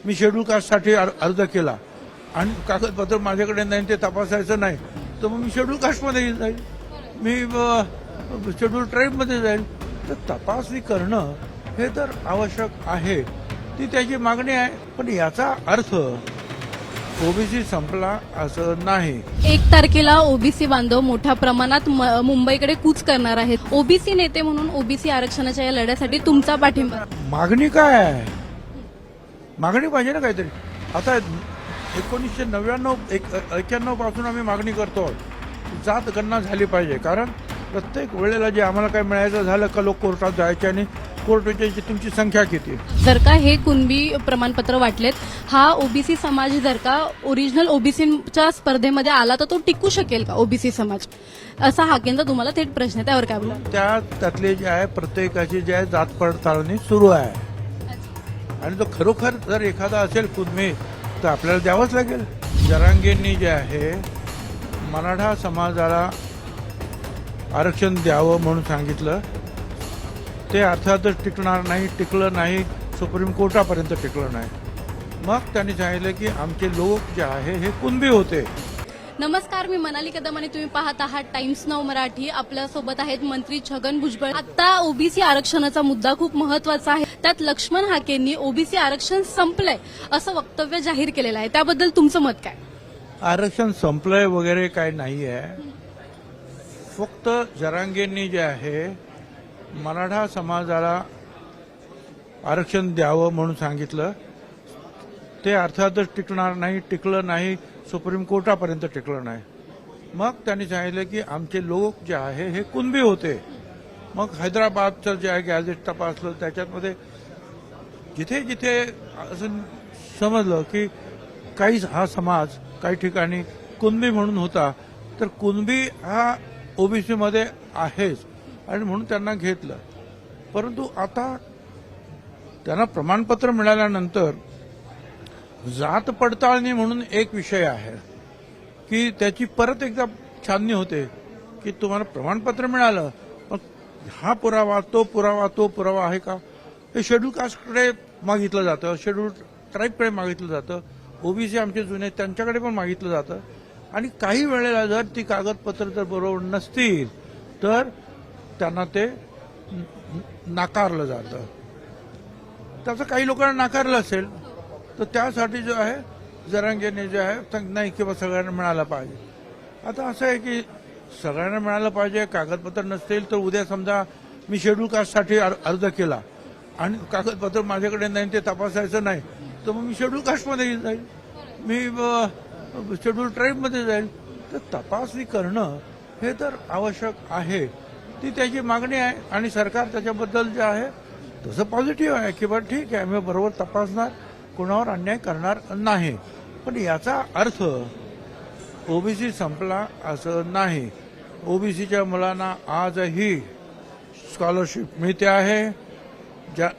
मी schedule कास्टसाठी अर्ज केला आणि कागदपत्र माझ्याकडे नाही ते तपासायचं नाही तर मग मी शेड्यूल कास्टमध्ये जाईल, मी शेड्यूल ट्राईबमध्ये जाईल. तर तपासणी करणं हे तर आवश्यक आहे, ती त्याची मागणी आहे. पण याचा अर्थ ओबीसी संपला असं नाही. 1 तारखेला ओबीसी बांधव मोठ्या प्रमाणात मुंबईकडे कूच करणार आहेत. ओबीसी नेते म्हणून ओबीसी आरक्षणाच्या या लढ्यासाठी तुमचा पाठिंबा. मागणी काय आहे? मागणी पाहिजे ना काहीतरी. आता 1991 पासून आम्ही मागणी करतो, जात गणना झाली पाहिजे. कारण प्रत्येक वेळेला जे आम्हाला काय मिळायचं झालं का लोक कोर्टात जायचे आणि कोर्ट विचारायची तुमची संख्या किती. जर का हे कुणबी प्रमाणपत्र वाटलेत, हा ओबीसी समाज जर का ओरिजिनल ओबीसीच्या स्पर्धेमध्ये आला तर तो टिकू शकेल का ओबीसी समाज, असा हाकेंचा तुम्हाला थेट प्रश्न आहे, त्यावर काय बोला. त्यातले जे आहे प्रत्येकाची जे आहे जात पडताळणी सुरू आहे आणि तो खरोखर जर एखादा असेल कुणबी तर आपल्याला द्यावंच लागेल. जरांगेंनी जे आहे मराठा समाजाला आरक्षण द्यावं म्हणून सांगितलं, ते अर्थातच टिकणार नाही, टिकलं नाही, सुप्रीम कोर्टापर्यंत टिकलं नाही. मग त्यांनी सांगितलं की आमचे लोक जे आहे हे कुणबी होते. नमस्कार, मी मनाली कदम आणि तुम्ही पाहत आहात टाइम्स नाऊ मराठी. आपल्यासोबत आहेत मंत्री छगन भुजबळ. आता ओबीसी आरक्षणाचा मुद्दा खूप महत्वाचा आहे. त्यात लक्ष्मण हाकेंनी ओबीसी आरक्षण संपलंय असं वक्तव्य जाहीर केलेलं आहे, त्याबद्दल तुमचं मत काय? आरक्षण संपलंय वगैरे काय नाही आहे. फक्त जरांगेंनी जे आहे मराठा समाजाला आरक्षण द्यावं म्हणून सांगितलं, ते अर्थातच टिकणार नाही, टिकलं नाही, सुप्रीम कोर्टापर्यंत टिकलं नाही. मग त्यांनी सांगितलं की आमचे लोक जे आहे हे कुणबी होते. मग हैदराबादचं जे आहे गॅझेट तपासलं, त्याच्यामध्ये जिथे जिथे असं समजलं की काही हा समाज काही ठिकाणी कुणबी म्हणून होता, तर कुणबी हा ओबीसीमध्ये आहेच आणि म्हणून त्यांना घेतलं. परंतु आता त्यांना प्रमाणपत्र मिळाल्यानंतर जात पडताळणी म्हणून एक विषय आहे की त्याची परत एकदा छाननी होते की तुम्हाला प्रमाणपत्र मिळालं, पण हा पुरावा तो पुरावा आहे का, हे शेड्यूल कास्टकडे मागितलं जातं, शेड्यूल ट्राईबकडे मागितलं जातं, ओबीसी आमचे जुने त्यांच्याकडे पण मागितलं जातं. आणि काही वेळेला जर ती कागदपत्र जर बरोबर नसतील तर त्यांना ते नाकारलं जातं. त्याचं काही लोकांना नाकारलं असेल तर त्यासाठी जो आहे जरांगेने जे आहे नाही किंवा सगळ्यांना मिळालं पाहिजे. आता असं आहे की सगळ्यांना मिळालं पाहिजे, कागदपत्र नसतील तर उद्या समजा मी शेड्यूल कास्टसाठी अर्ज केला आणि कागदपत्र माझ्याकडे नाही ते तपासायचं नाही तर मग मी शेड्यूल कास्टमध्ये जाईल, मी शेड्यूल ट्राईबमध्ये जाईल. तर तपासणी करणं हे तर आवश्यक आहे, ती त्याची मागणी आहे. आणि सरकार त्याच्याबद्दल जे आहे तसं पॉझिटिव्ह आहे की बरं ठीक आहे, आम्ही बरोबर तपासणार, कोणावर अन्याय करणार नाही. पण याचा अर्थ ओबीसी संपला असं नाही. ओबीसीच्या मुलांना आजही स्कॉलरशिप मिळते आहे,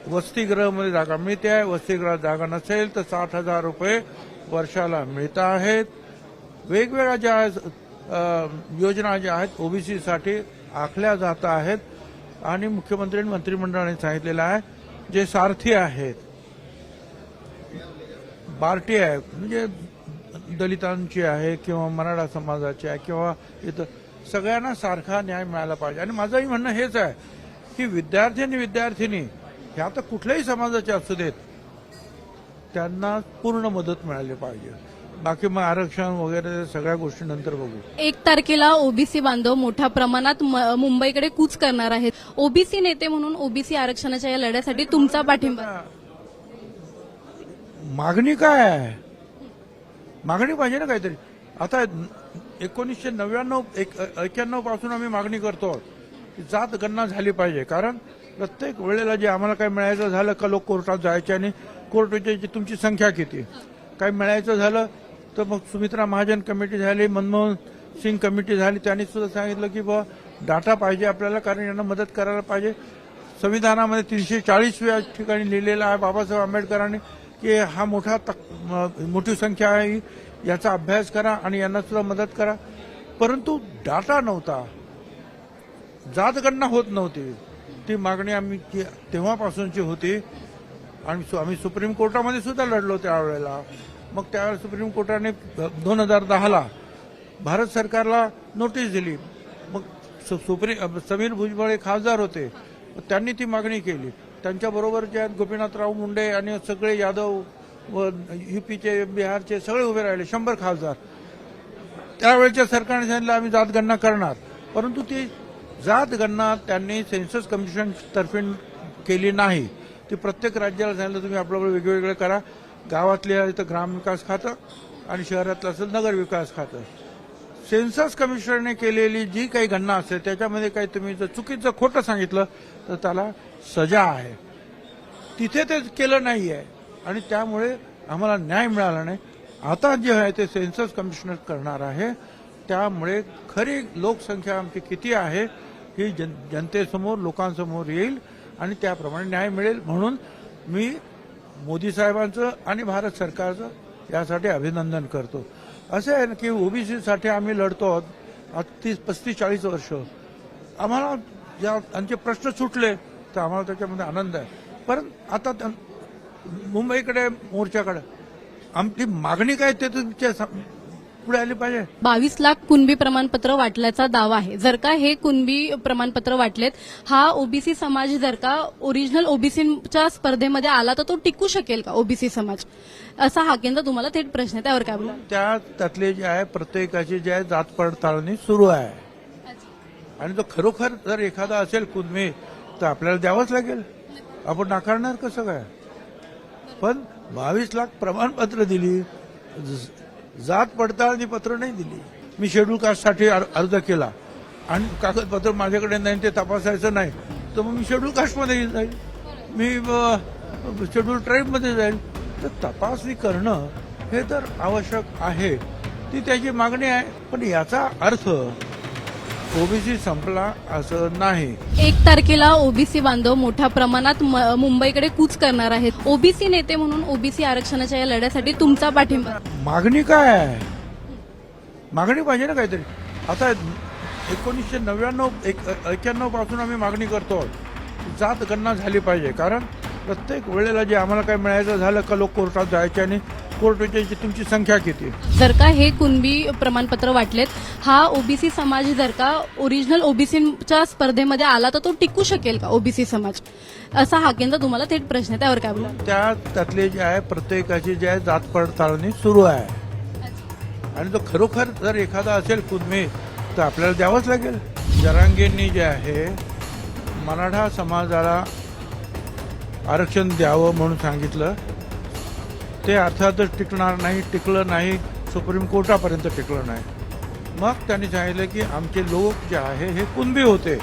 वसतिगृहामध्ये जागा मिळते आहे. वसतिगृहात जागा नसेल तर 60,000 रुपये वर्षाला मिळत आहेत. वेगवेगळ्या ज्या योजना ज्या आहेत ओबीसीसाठी आखल्या जात आहेत. आणि मुख्यमंत्री आणि मंत्रिमंडळाने सांगितलेलं आहे जे सारथी आहेत, बार्टी आहे, म्हणजे दलितांची आहे किंवा मराठा समाजाची आहे किंवा इतर सगळ्यांना सारखा न्याय मिळाला पाहिजे. आणि माझंही म्हणणं हेच आहे की विद्यार्थी आणि विद्यार्थिनी ह्या तर कुठल्याही समाजाचे असू देत, त्यांना पूर्ण मदत मिळाली पाहिजे. बाकी मग आरक्षण वगैरे सगळ्या गोष्टी नंतर बघू. 1 तारखेला ओबीसी बांधव मोठ्या प्रमाणात मुंबईकडे कूच करणार आहेत. ओबीसी नेते म्हणून ओबीसी आरक्षणाच्या या लढ्यासाठी तुमचा पाठिंबा. मागणी काय आहे? मागणी पाहिजे ना काहीतरी. आता 1991 पासून आम्ही मागणी करतो, जात गणना झाली पाहिजे. कारण प्रत्येक वेळेला जे आम्हाला काय मिळायचं झालं का लोक कोर्टात जायचे आणि कोर्ट विचारायची तुमची संख्या किती. काय मिळायचं झालं तर मग सुमित्रा महाजन कमिटी झाली, मनमोहन सिंग कमिटी झाली, त्यांनी सुद्धा सांगितलं की बा डाटा पाहिजे आपल्याला, कारण यांना मदत करायला पाहिजे. संविधानामध्ये 340व्या ठिकाणी लिहिलेलं आहे बाबासाहेब आंबेडकरांनी की हा मोठी संख्या आहे, याचा अभ्यास करा आणि यांना सुद्धा मदत करा. परंतु डाटा नव्हता, जातगणना होत नव्हती. ती मागणी आम्ही तेव्हापासूनची होती. आणि आम्ही सुप्रीम कोर्टामध्ये सुद्धा लढलो त्यावेळेला. मग त्यावेळेला सुप्रीम कोर्टाने 2010ला भारत सरकारला नोटीस दिली. मग समीर भुजबळ हे खासदार होते, त्यांनी ती मागणी केली. त्यांच्याबरोबर जे आहेत गोपीनाथराव मुंडे आणि सगळे यादव व युपीचे बिहारचे सगळे उभे राहिले, 100 खासदार. त्यावेळेच्या सरकारने सांगितलं आम्ही जात गणना करणार, परंतु ती जात गणना त्यांनी सेन्सस कमिशन तर्फे केली नाही. ती प्रत्येक राज्याला सांगितलं तुम्ही आपलं वेगवेगळं करा. गावातल्या इथं ग्रामविकास खातं आणि शहरातलं असेल नगर विकास खातं. सेन्सस कमिशनने केलेली जी काही गणना असेल त्याच्यामध्ये काही तुम्ही जर चुकीचं खोटं सांगितलं तर त्याला सजा आहे. तिथे ते केलं नाही आहे आणि त्यामुळे आम्हाला न्याय मिळाला नाही. आता जे आहे ते सेन्सस कमिशनर करणार आहे. त्यामुळे खरी लोकसंख्या आमची किती आहे ही जनतेसमोर लोकांसमोर येईल आणि त्याप्रमाणे न्याय मिळेल. म्हणून मी मोदी साहेबांचं आणि भारत सरकारचं यासाठी अभिनंदन करतो. असं आहे ना की ओबीसीसाठी आम्ही लढतो आहोत 35-40 वर्ष. आम्हाला ज्या आमचे प्रश्न सुटले तर आम्हाला त्याच्यामध्ये आनंद आहे. पण आता मुंबईकडे मोर्चाकडे आमची मागणी काय ते तुमच्या पुढे आली पाहिजे. 22 लाख कुणबी प्रमाणपत्र वाटल्याचा दावा आहे. जर का हे कुणबी प्रमाणपत्र वाटलेत, हा ओबीसी समाज जर का ओरिजिनल ओबीसीच्या स्पर्धेमध्ये आला तर तो टिकू शकेल का ओबीसी समाज, असा हा केंद्र तुम्हाला थेट प्रश्न आहे, त्यावर काय बोला. त्यातले जे आहे प्रत्येकाची जे आहे जात पडताळणी सुरू आहे आणि तो खरोखर जर एखादा असेल कुणबी तर आपल्याला द्यावंच लागेल. आपण नाकारणार कसं काय. पण 22 लाख प्रमाणपत्र दिली, जात पडताळणी पत्र नाही दिली. मी शेड्यूल कास्टसाठी अर्ज केला आणि कागदपत्र माझ्याकडे नाही ते तपासायचं नाही तर मग मी शेड्यूल कास्टमध्ये जाईल, मी शेड्यूल ट्राईबमध्ये जाईल. तर तपासणी करणं हे तर आवश्यक आहे, ती त्याची मागणी आहे. पण याचा अर्थ ओबीसी संपला असं नाही. 1 तारखेला ओबीसी बांधव मोठ्या प्रमाणात मुंबईकडे कूच करणार आहेत. ओबीसी नेते म्हणून ओबीसी आरक्षणाच्या या लढ्यासाठी तुमचा पाठिंबा. मागणी काय आहे, मागणी पाहिजे ना काहीतरी. आता 1991 पासून आम्ही मागणी करतो जात गणना झाली पाहिजे. कारण प्रत्येक वेळेला जे आम्हाला काय मिळायचं झालं का लोक कोर्टात जायचे आणि कोर्टाची तुमची संख्या किती. जर का हे कुणबी प्रमाणपत्र वाटलेत, हा ओबीसी समाज जर का ओरिजिनल ओबीसीच्या स्पर्धेमध्ये आला तर तो टिकू शकेल का ओबीसी समाज, असा हा केंद्र तुम्हाला थेट प्रश्न आहे, त्यावर काय बोला. त्यातले जे आहे प्रत्येकाची जे आहे जात पडताळणी सुरू आहे आणि तो खरोखर जर एखादा असेल कुणबी तर आपल्याला द्यावंच लागेल. जरांगेंनी जे आहे मराठा समाजाला आरक्षण द्यावं म्हणून सांगितलं, ते अर्थातच टिकणार नाही, टिकलं नाही, सुप्रीम कोर्टापर्यंत टिकलं नाही. मग त्यांनी सांगितलं की आमचे लोक जे आहे हे कुणबी होते